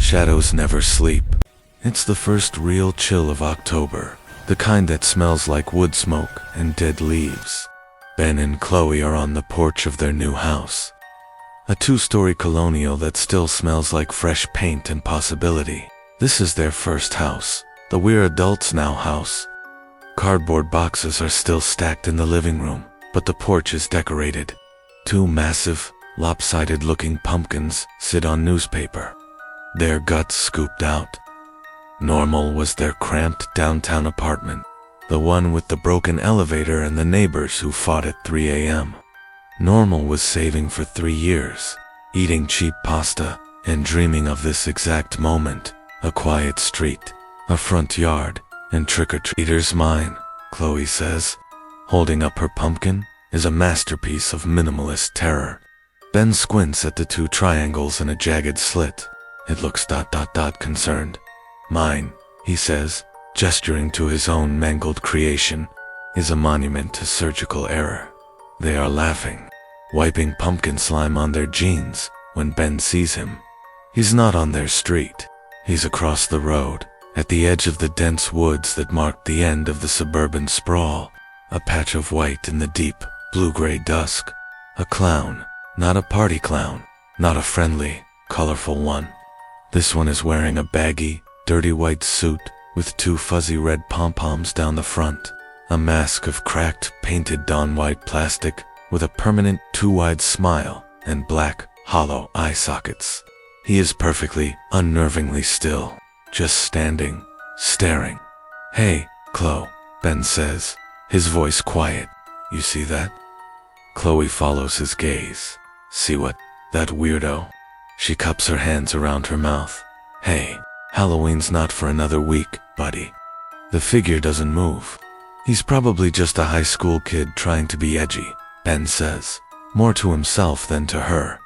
Shadows never sleep. It's the first real chill of October, the kind that smells like wood smoke and dead leaves. Ben and Chloe are on the porch of their new house. A two-story colonial that still smells like fresh paint and possibility. This is their first house, the "we're adults now" house. Cardboard boxes are still stacked in the living room, but the porch is decorated. Two massive, lopsided-looking pumpkins sit on newspaper, their guts scooped out. Normal was their cramped downtown apartment, the one with the broken elevator and the neighbors who fought at 3 a.m. Normal was saving for 3 years, eating cheap pasta and dreaming of this exact moment. A quiet street, a front yard, and trick-or-treaters. Mine, Chloe says, holding up her pumpkin, is a masterpiece of minimalist terror. Ben squints at the two triangles and a jagged slit. It looks ... concerned. Mine, he says, gesturing to his own mangled creation, is a monument to surgical error. They are laughing, wiping pumpkin slime on their jeans when Ben sees him. He's not on their street. He's across the road, at the edge of the dense woods that marked the end of the suburban sprawl, a patch of white in the deep, blue-gray dusk. A clown, not a party clown, not a friendly, colorful one. This one is wearing a baggy, dirty white suit with two fuzzy red pom-poms down the front, a mask of cracked, painted dawn-white plastic with a permanent too-wide smile and black, hollow eye sockets. He is perfectly, unnervingly still, just standing, staring. "Hey, Chloe," Ben says, his voice quiet. "You see that?" Chloe follows his gaze. "See what? That weirdo?" She cups her hands around her mouth. "Hey, Halloween's not for another week, buddy." The figure doesn't move. "He's probably just a high school kid trying to be edgy," Ben says, more to himself than to her.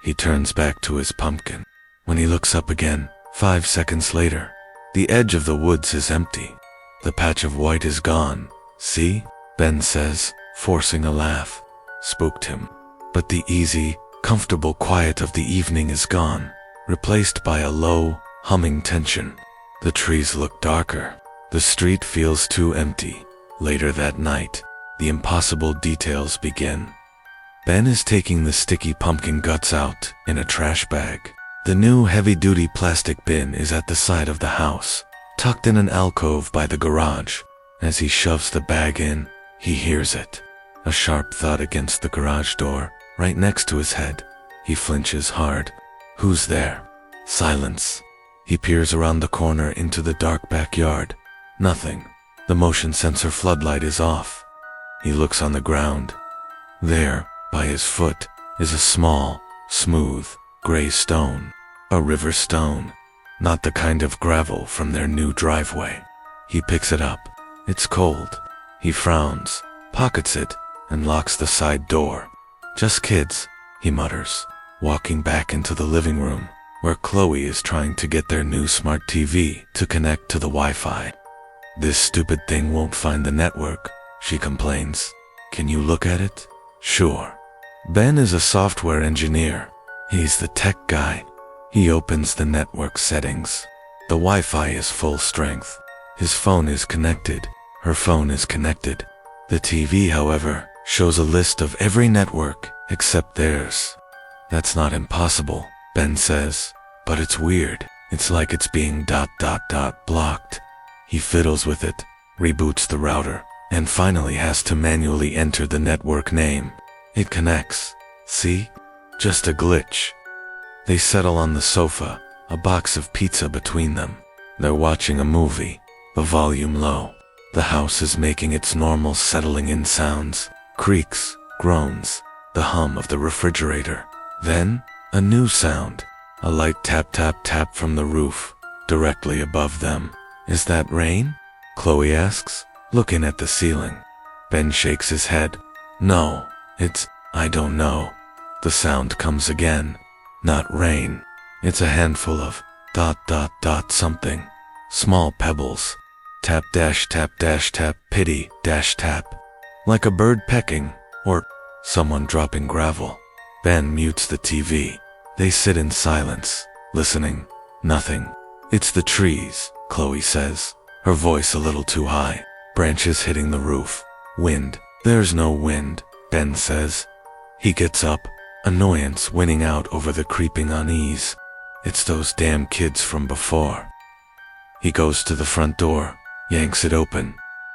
He turns back to his pumpkin. When he looks up again, 5 seconds later, the edge of the woods is empty. The patch of white is gone. "See?" Ben says, forcing a laugh. Spooked him. But the easy, comfortable quiet of the evening is gone, replaced by a low, humming tension. The trees look darker. The street feels too empty. Later that night, the impossible details begin. Ben is taking the sticky pumpkin guts out in a trash bag. The new heavy-duty plastic bin is at the side of the house, tucked in an alcove by the garage. As he shoves the bag in, he hears it. A sharp thud against the garage door, right next to his head. He flinches hard. Who's there? Silence. He peers around the corner into the dark backyard. Nothing. The motion sensor floodlight is off. He looks on the ground. There, by his foot, is a small, smooth, gray stone. A river stone. Not the kind of gravel from their new driveway. He picks it up. It's cold. He frowns, pockets it, and locks the side door. "Just kids," he mutters, walking back into the living room, where Chloe is trying to get their new smart TV to connect to the Wi-Fi. "This stupid thing won't find the network," she complains. "Can you look at it?" "Sure." Ben is a software engineer. He's the tech guy. He opens the network settings. The Wi-Fi is full strength. His phone is connected. Her phone is connected. The TV, however, shows a list of every network except theirs. "That's not impossible," Ben says, "but it's weird. It's like it's being ... blocked." He fiddles with it, reboots the router, and finally has to manually enter the network name. It connects. See? Just a glitch. They settle on the sofa, a box of pizza between them. They're watching a movie, the volume low. The house is making its normal settling-in sounds, creaks, groans, the hum of the refrigerator. Then, a new sound, a light tap-tap-tap from the roof, directly above them. "Is that rain?" Chloe asks, looking at the ceiling. Ben shakes his head. "No, I don't know." The sound comes again. Not rain. It's a handful of ... something. Small pebbles. Tap dash tap dash tap pity dash tap. Like a bird pecking, or someone dropping gravel. Ben mutes the TV. They sit in silence, listening. Nothing. It's the trees, Chloe says, her voice a little too high. Branches hitting the roof. Wind. There's no wind, Ben says. He gets up, annoyance winning out over the creeping unease. It's those damn kids from before. He goes to the front door, yanks it open.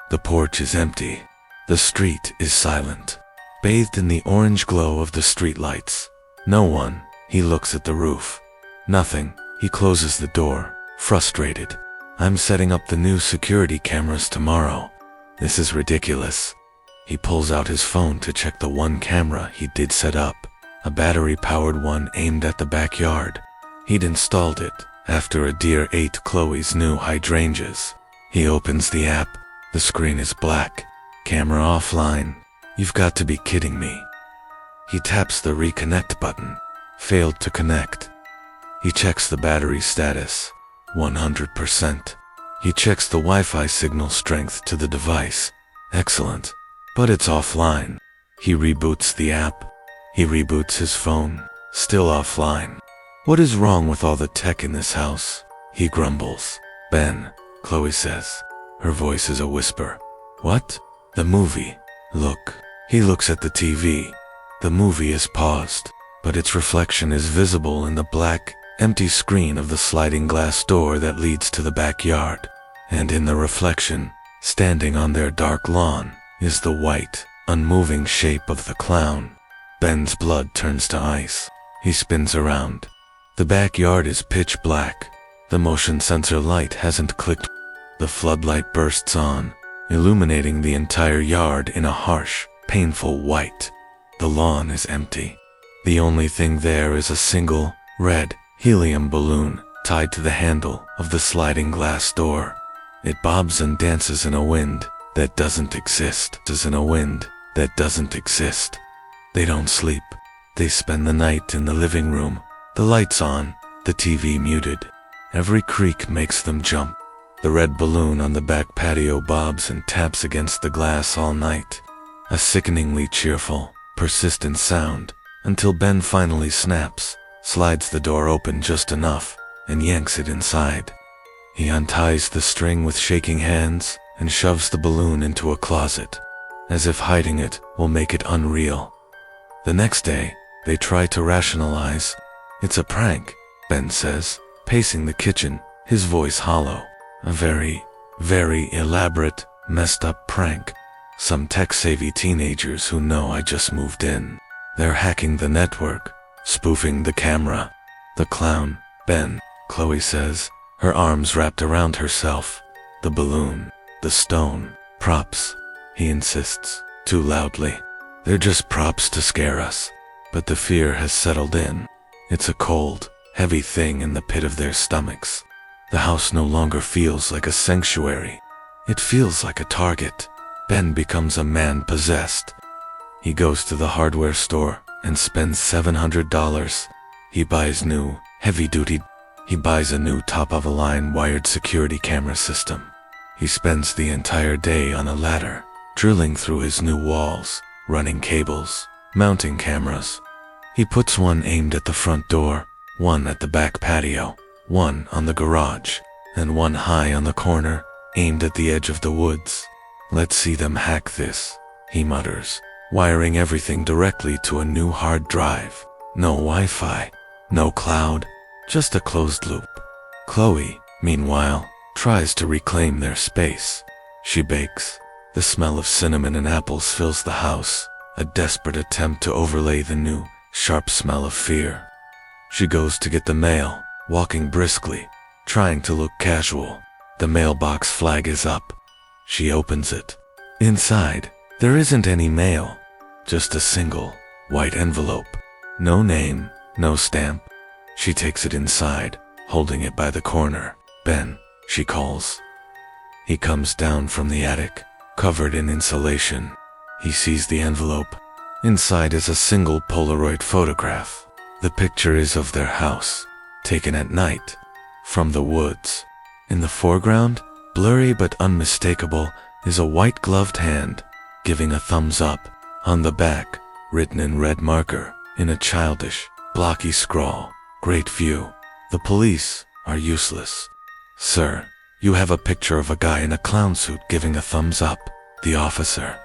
The porch is empty. The street is silent, bathed in the orange glow of the streetlights. No one. He looks at the roof. Nothing. He closes the door, frustrated. I'm setting up the new security cameras tomorrow. This is ridiculous. He pulls out his phone to check the one camera he did set up, a battery-powered one aimed at the backyard. He'd installed it after a deer ate Chloe's new hydrangeas. He opens the app. The screen is black. Camera offline. You've got to be kidding me. He taps the reconnect button. Failed to connect. He checks the battery status. 100%. He checks the Wi-Fi signal strength to the device. Excellent. But it's offline. He reboots the app. He reboots his phone. Still offline. What is wrong with all the tech in this house? He grumbles. Ben, Chloe says. Her voice is a whisper. What? The movie. Look. He looks at the TV. The movie is paused, but its reflection is visible in the black, empty screen of the sliding glass door that leads to the backyard. And in the reflection, standing on their dark lawn, is the white, unmoving shape of the clown. Ben's blood turns to ice. He spins around. The backyard is pitch black. The motion sensor light hasn't clicked. The floodlight bursts on, illuminating the entire yard in a harsh, painful white. The lawn is empty. The only thing there is a single, red, helium balloon tied to the handle of the sliding glass door. It bobs and dances in a wind that doesn't exist. They don't sleep. They spend the night in the living room, the lights on, the TV muted. Every creak makes them jump. The red balloon on the back patio bobs and taps against the glass all night. A sickeningly cheerful, persistent sound, until Ben finally snaps, slides the door open just enough, and yanks it inside. He unties the string with shaking hands and shoves the balloon into a closet, as if hiding it will make it unreal. The next day, they try to rationalize. It's a prank, Ben says, pacing the kitchen, his voice hollow. A very, very elaborate, messed up prank. Some tech-savvy teenagers who know I just moved in. They're hacking the network, spoofing the camera. The clown, Ben, Chloe says, her arms wrapped around herself. The balloon, the stone, props. He insists, too loudly. They're just props to scare us. But the fear has settled in. It's a cold, heavy thing in the pit of their stomachs. The house no longer feels like a sanctuary. It feels like a target. Ben becomes a man possessed. He goes to the hardware store and spends $700. He buys new, heavy-duty. He buys a new top-of-the-line wired security camera system. He spends the entire day on a ladder, drilling through his new walls, running cables, mounting cameras. He puts one aimed at the front door, one at the back patio, one on the garage, and one high on the corner, aimed at the edge of the woods. Let's see them hack this, he mutters, wiring everything directly to a new hard drive. No Wi-Fi, no cloud, just a closed loop. Chloe, meanwhile, tries to reclaim their space. She bakes. The smell of cinnamon and apples fills the house, a desperate attempt to overlay the new, sharp smell of fear. She goes to get the mail, walking briskly, trying to look casual. The mailbox flag is up. She opens it. Inside, there isn't any mail, just a single, white envelope. No name, no stamp. She takes it inside, holding it by the corner. Ben, she calls. He comes down from the attic, covered in insulation. He sees the envelope. Inside is a single Polaroid photograph. The picture is of their house, taken at night, from the woods. In the foreground, blurry but unmistakable, is a white-gloved hand, giving a thumbs up. On the back, written in red marker, in a childish, blocky scrawl, "Great view. The police are useless. Sir, you have a picture of a guy in a clown suit giving a thumbs up. The officer,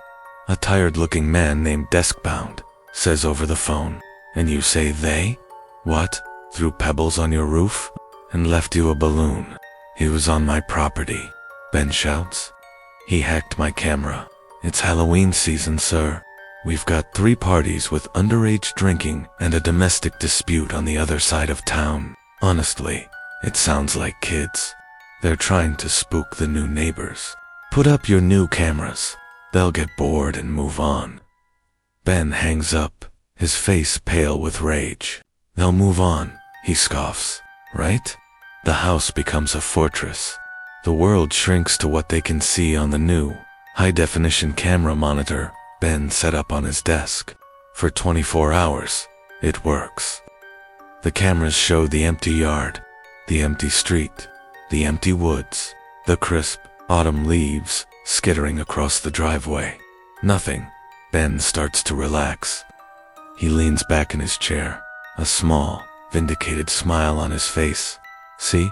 a tired-looking man named Deskbound, says over the phone. And you say they? What? Threw pebbles on your roof? And left you a balloon. He was on my property, Ben shouts. He hacked my camera. It's Halloween season, sir. We've got 3 parties with underage drinking and a domestic dispute on the other side of town. Honestly, it sounds like kids. They're trying to spook the new neighbors. Put up your new cameras. They'll get bored and move on. Ben hangs up, his face pale with rage. They'll move on, he scoffs, right? The house becomes a fortress. The world shrinks to what they can see on the new, high-definition camera monitor Ben set up on his desk. For 24 hours, it works. The cameras show the empty yard, the empty street, the empty woods, the crisp autumn leaves skittering across the driveway. Nothing. Ben starts to relax. He leans back in his chair, a small, vindicated smile on his face. See?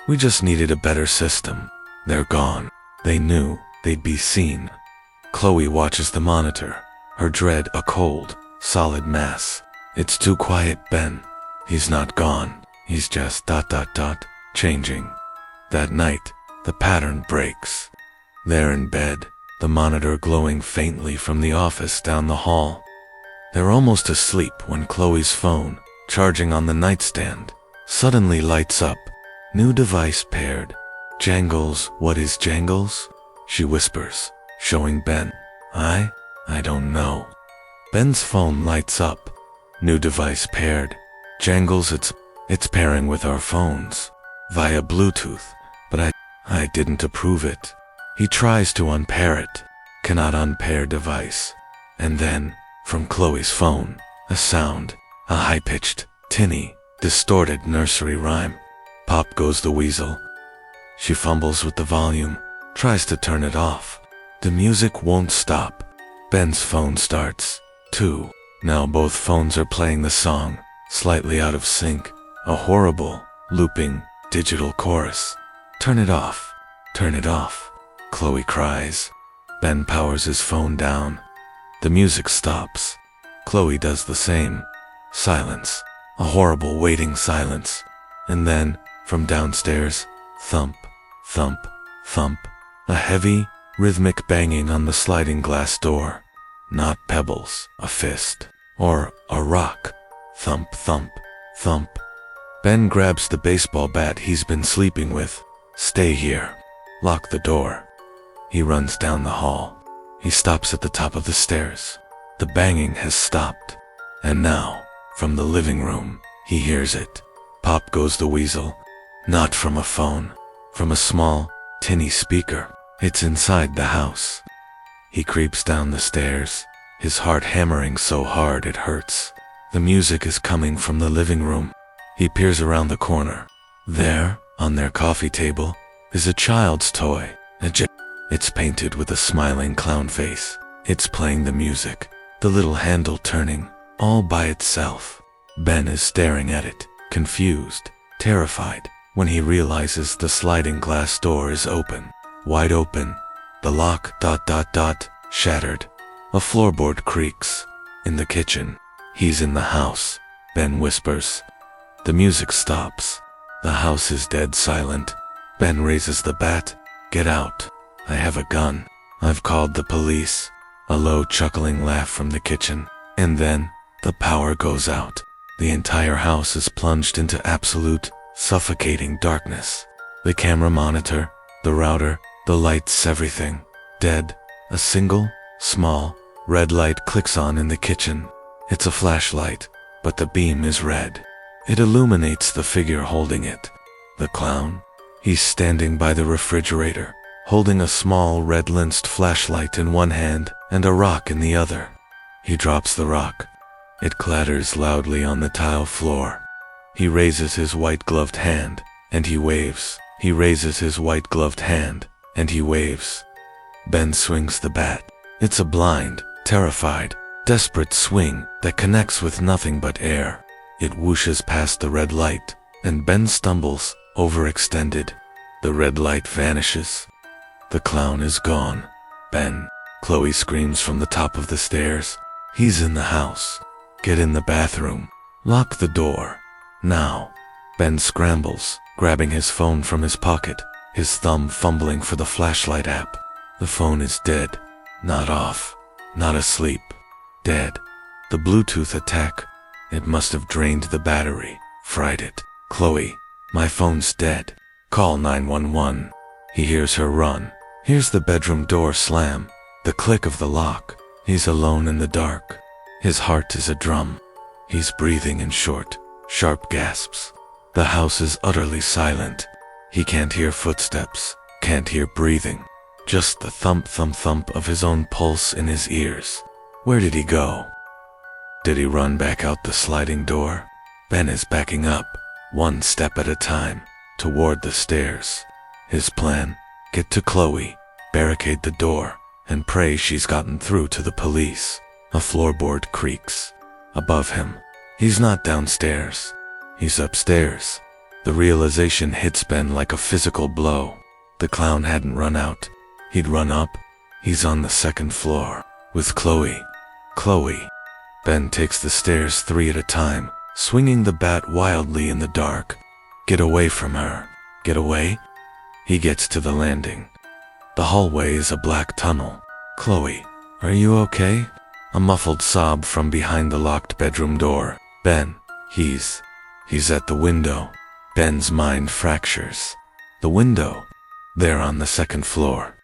We just needed a better system. They're gone. They knew they'd be seen. Chloe watches the monitor, her dread a cold, solid mass. It's too quiet, Ben. He's not gone. He's just ... changing. That night, the pattern breaks. They're in bed, the monitor glowing faintly from the office down the hall. They're almost asleep when Chloe's phone, charging on the nightstand, suddenly lights up. New device paired. Jangles, what is Jangles? She whispers, showing Ben. I don't know. Ben's phone lights up. New device paired. Jangles, it's pairing with our phones. Via Bluetooth, but I didn't approve it. He tries to unpair it. Cannot unpair device. And then, from Chloe's phone, a sound, a high-pitched, tinny, distorted nursery rhyme. Pop goes the weasel. She fumbles with the volume, tries to turn it off. The music won't stop. Ben's phone starts, too. Now both phones are playing the song, slightly out of sync. A horrible, looping, digital chorus. Turn it off. Turn it off. Chloe cries. Ben powers his phone down. The music stops. Chloe does the same. Silence. A horrible waiting silence. And then, from downstairs, thump, thump, thump. A heavy, rhythmic banging on the sliding glass door. Not pebbles, a fist. Or a rock. Thump, thump, thump. Ben grabs the baseball bat he's been sleeping with. Stay here. Lock the door. He runs down the hall. He stops at the top of the stairs. The banging has stopped. And now, from the living room, he hears it. Pop goes the weasel. Not from a phone. From a small, tinny speaker. It's inside the house. He creeps down the stairs, his heart hammering so hard it hurts. The music is coming from the living room. He peers around the corner. There, on their coffee table, is a child's toy. It's painted with a smiling clown face. It's playing the music, the little handle turning, all by itself. Ben is staring at it, confused, terrified, when he realizes the sliding glass door is open. Wide open. The lock ... shattered. A floorboard creaks. In the kitchen. He's in the house. Ben whispers. The music stops. The house is dead silent. Ben raises the bat. Get out. I have a gun. I've called the police. A low chuckling laugh from the kitchen. And then, the power goes out. The entire house is plunged into absolute, suffocating darkness. The camera monitor, the router, the lights, everything. Dead. A single, small, red light clicks on in the kitchen. It's a flashlight, but the beam is red. It illuminates the figure holding it. The clown? He's standing by the refrigerator, holding a small red-lensed flashlight in one hand and a rock in the other. He drops the rock. It clatters loudly on the tile floor. He raises his white-gloved hand, and he waves. He raises his white-gloved hand, and he waves. Ben swings the bat. It's a blind, terrified, desperate swing that connects with nothing but air. It whooshes past the red light, and Ben stumbles, overextended. The red light vanishes. The clown is gone. Ben, Chloe screams from the top of the stairs. He's in the house. Get in the bathroom. Lock the door. Now. Ben scrambles, grabbing his phone from his pocket, his thumb fumbling for the flashlight app. The phone is dead. Not off. Not asleep. Dead. The Bluetooth attack. It must have drained the battery, fried it. Chloe, my phone's dead. Call 911. He hears her run. Hears the bedroom door slam. The click of the lock. He's alone in the dark. His heart is a drum. He's breathing in short, sharp gasps. The house is utterly silent. He can't hear footsteps, can't hear breathing. Just the thump thump thump of his own pulse in his ears. Where did he go? Did he run back out the sliding door? Ben is backing up, one step at a time, toward the stairs. His plan? Get to Chloe, barricade the door, and pray she's gotten through to the police. A floorboard creaks. Above him. He's not downstairs. He's upstairs. The realization hits Ben like a physical blow. The clown hadn't run out. He'd run up. He's on the second floor. With Chloe. Chloe. Ben takes the stairs 3 at a time, swinging the bat wildly in the dark. Get away from her. Get away? He gets to the landing. The hallway is a black tunnel. Chloe, are you okay? A muffled sob from behind the locked bedroom door. Ben, he's at the window. Ben's mind fractures. The window. There on the second floor.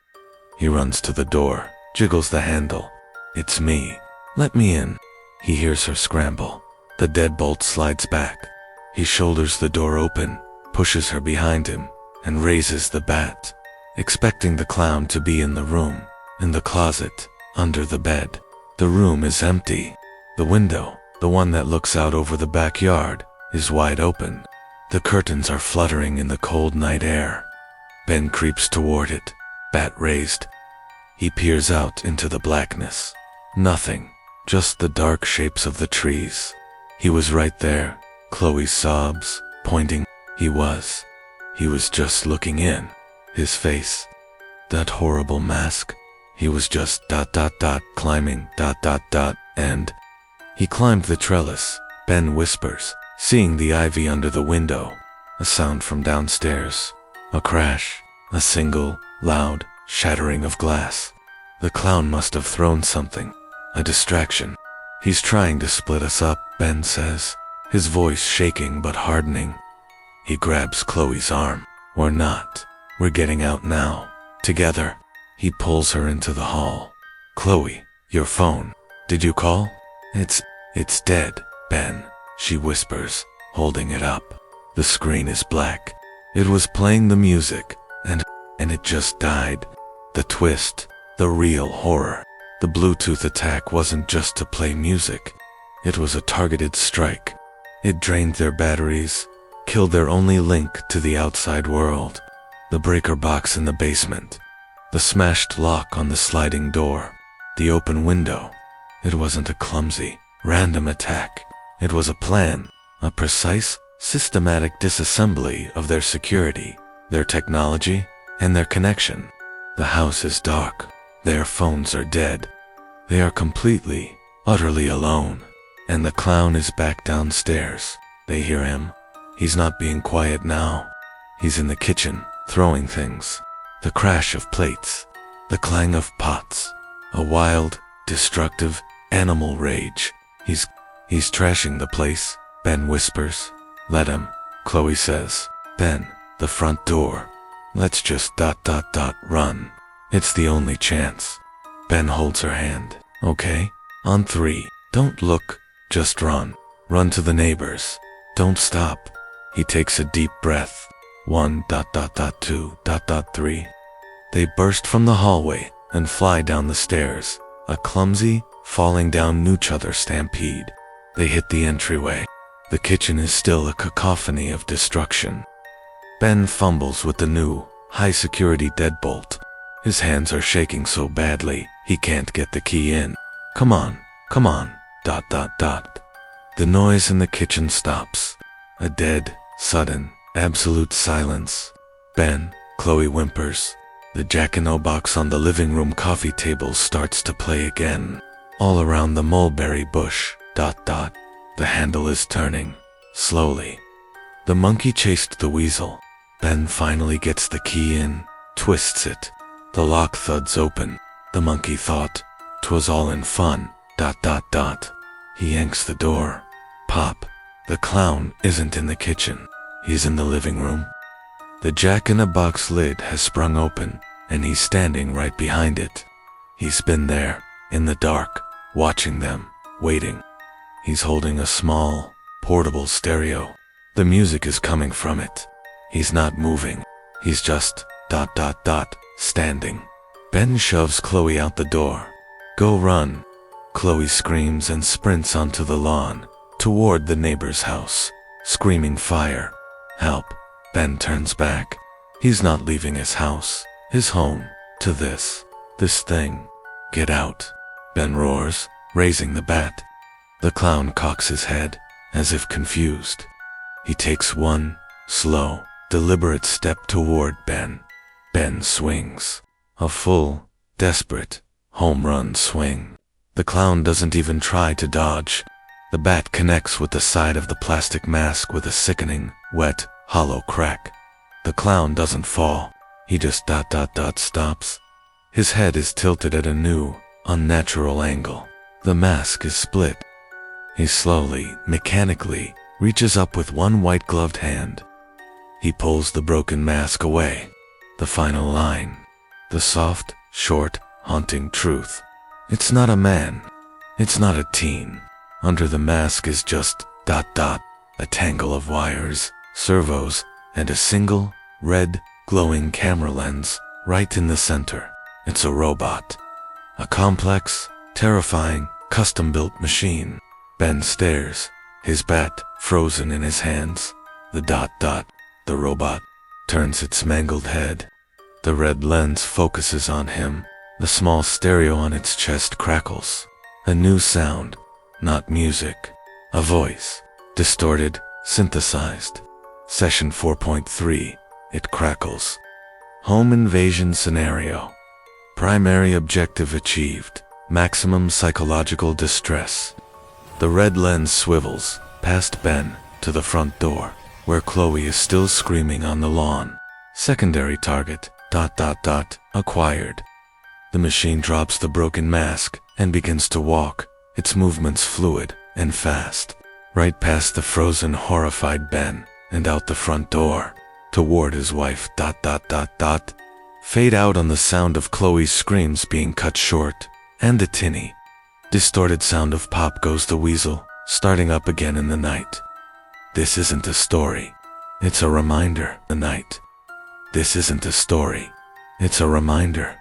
He runs to the door, jiggles the handle. It's me. Let me in. He hears her scramble. The deadbolt slides back. He shoulders the door open, pushes her behind him, and raises the bat, expecting the clown to be in the room, in the closet, under the bed. The room is empty. The window, the one that looks out over the backyard, is wide open. The curtains are fluttering in the cold night air. Ben creeps toward it, bat raised. He peers out into the blackness. Nothing, just the dark shapes of the trees. He was right there. Chloe sobs, pointing. He was just looking in. His face, that horrible mask. He was just ... climbing ... and he climbed the trellis. Ben whispers, seeing the ivy under the window. A sound from downstairs. A crash. A single, loud, shattering of glass. The clown must have thrown something. A distraction. He's trying to split us up, Ben says, his voice shaking but hardening. He grabs Chloe's arm. Or not. We're getting out now. Together. He pulls her into the hall. Chloe, your phone. Did you call? It's dead, Ben, she whispers, holding it up. The screen is black. It was playing the music, and it just died. The twist, the real horror. The Bluetooth attack wasn't just to play music. It was a targeted strike. It drained their batteries, killed their only link to the outside world. The breaker box in the basement. The smashed lock on the sliding door. The open window. It wasn't a clumsy, random attack. It was a plan, a precise, systematic disassembly of their security, their technology, and their connection. The house is dark. Their phones are dead. They are completely, utterly alone. And the clown is back downstairs. They hear him. He's not being quiet now. He's in the kitchen, throwing things. The crash of plates. The clang of pots. A wild, destructive, animal rage. He's trashing the place, Ben whispers. Let him, Chloe says. Ben, the front door. Let's just ... run. It's the only chance. Ben holds her hand. Okay? On 3. Don't look, just run. Run to the neighbors. Don't stop. He takes a deep breath. 1 ... 2 ... 3. They burst from the hallway and fly down the stairs. A clumsy, falling down each other stampede. They hit the entryway. The kitchen is still a cacophony of destruction. Ben fumbles with the new, high-security deadbolt. His hands are shaking so badly, he can't get the key in. Come on. The noise in the kitchen stops. A dead, sudden, Absolute silence. Ben, Chloe whimpers. The jack-in-the-box on the living room coffee table starts to play again. All around the mulberry bush, ... The handle is turning, slowly. The monkey chased the weasel. Ben finally gets the key in, twists it. The lock thuds open. The monkey thought 'twas all in fun, ... He yanks the door. Pop. The clown isn't in the kitchen. He's in the living room. The jack-in-the-box lid has sprung open, and he's standing right behind it. He's been there, in the dark, watching them, waiting. He's holding a small, portable stereo. The music is coming from it. He's not moving. He's just ... standing. Ben shoves Chloe out the door. Go run. Chloe screams and sprints onto the lawn, toward the neighbor's house, screaming fire. Help. Ben turns back. He's not leaving his house, his home, to this thing. Get out. Ben roars, raising the bat. The clown cocks his head, as if confused. He takes one, slow, deliberate step toward Ben. Ben swings. A full, desperate, home run swing. The clown doesn't even try to dodge. The bat connects with the side of the plastic mask with a sickening, wet, hollow crack. The clown doesn't fall. He just ... stops. His head is tilted at a new, unnatural angle. The mask is split. He slowly, mechanically, reaches up with one white-gloved hand. He pulls the broken mask away. The final line. The soft, short, haunting truth. It's not a man. It's not a teen. Under the mask is just ... a tangle of wires, servos, and a single, red, glowing camera lens, right in the center. It's a robot. A complex, terrifying, custom-built machine. Ben stares, his bat frozen in his hands. The ... The robot turns its mangled head. The red lens focuses on him. The small stereo on its chest crackles. A new sound, not music. A voice, distorted, synthesized. Session 4.3, it crackles. Home invasion scenario. Primary objective achieved. Maximum psychological distress. The red lens swivels, past Ben, to the front door, where Chloe is still screaming on the lawn. Secondary target, ... acquired. The machine drops the broken mask and begins to walk, its movements fluid and fast, right past the frozen, horrified Ben and out the front door, toward his wife ... Fade out on the sound of Chloe's screams being cut short, and the tinny, distorted sound of Pop Goes the Weasel, starting up again in the night. This isn't a story. It's a reminder. The night. This isn't a story. It's a reminder.